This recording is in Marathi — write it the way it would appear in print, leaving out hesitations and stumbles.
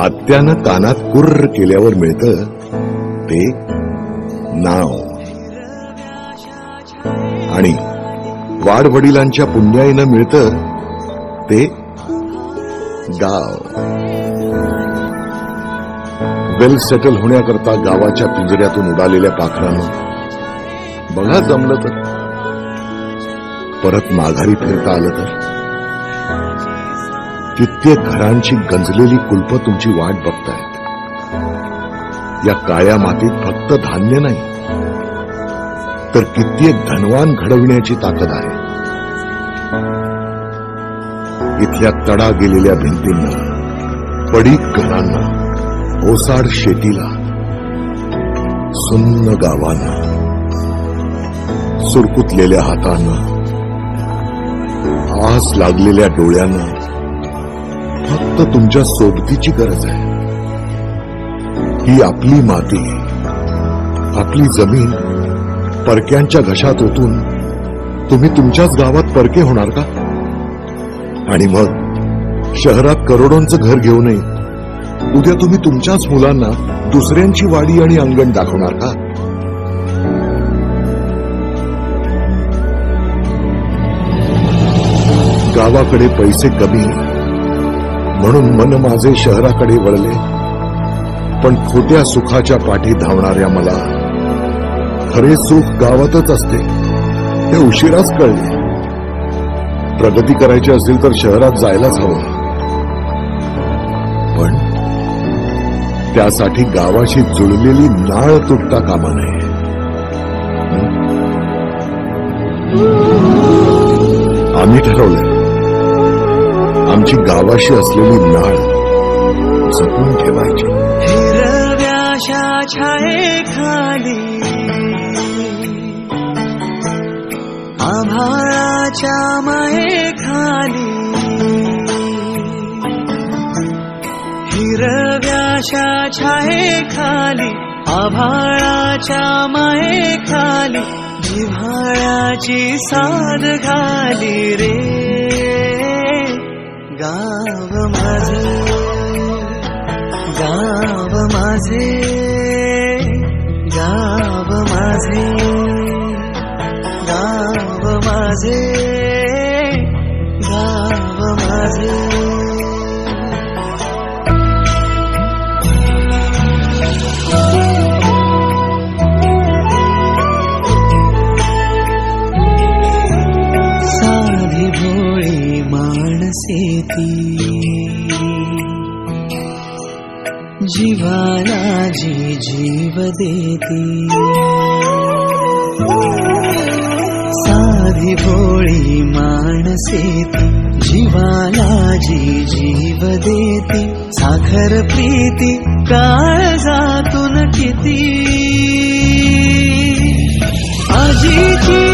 आत्यानं कानात कुर्र केल्यावर मिळतं ते नाव, आणि वाडवडिलांच्या पुण्याईनं मिळतं ते गाव. वेल सेटल होण्याकरता गावाच्या पिंजऱ्यातून उडालेल्या पाखरानं बघा जमलं तर परत माघारी फिरता आलं तर. कित्येक घरांची गंजलेली कुलप तुमची वाट बघतायत. या काळ्या मातीत फक्त धान्य नाही तर कित्येक धनवान घडविण्याची ताकद आहे. इथल्या तडा गेलेल्या भिंतींना, पडीक घरांना, ओसाड शेतीला, सुन्न गावांना, सुरकुतलेल्या हातांना, आस लागलेल्या डोळ्यांना फक्त तुमच्या सोबतीची गरज आहे. ही आपली माती, आपली जमीन परक्यांच्या घशात ओतून तुम्ही तुमच्याच गावात परके होणार का? आणि मग शहरात करोडोंचं घर घेऊनही उद्या तुम्ही तुमच्याच मुलांना दुसऱ्यांची वाडी आणि अंगण दाखवणार का? गावाकडे पैसे कमी म्हणून मन माझे शहराकडे वळले, पण खोट्या सुखाच्या पाठी धावणाऱ्या मला खरे सुख गावातच असते हे उशिराच कळले. प्रगती करायची असेल तर शहरात जायलाच हवं, पण त्यासाठी गावाशी जुळलेली नाळ तुटता कामा नये. आम्ही ठरवलंय आमची गावाशी असलेली नाळ जपून ठेवायची. हिरव्याशा छायेखाली, आभाळाच्या मायेखाली, हिरव्याशा छायेखाली, आभाळाच्या मायेखाली, जिव्हाळ्याची साद घाली रे गाव माझे, गाव माझे, गाव माझे, गाव माझे, गाव माझे. साधी भोळी माणसे ती, जीवाला जी जीव देती. साधी भोळी माणसे ती, जीवाला जी जीव देती. साखर प्रीती काळजातून किती, आजीची